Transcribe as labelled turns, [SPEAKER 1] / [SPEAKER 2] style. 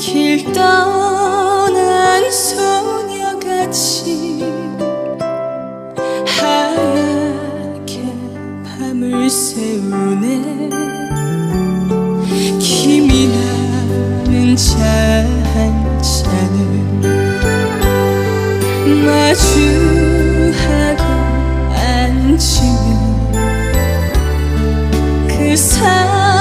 [SPEAKER 1] 길 떠난 소녀같이 하얗게 밤을 새우네. 김이 나는 차 한 잔을 마주하고 앉으면 그 사람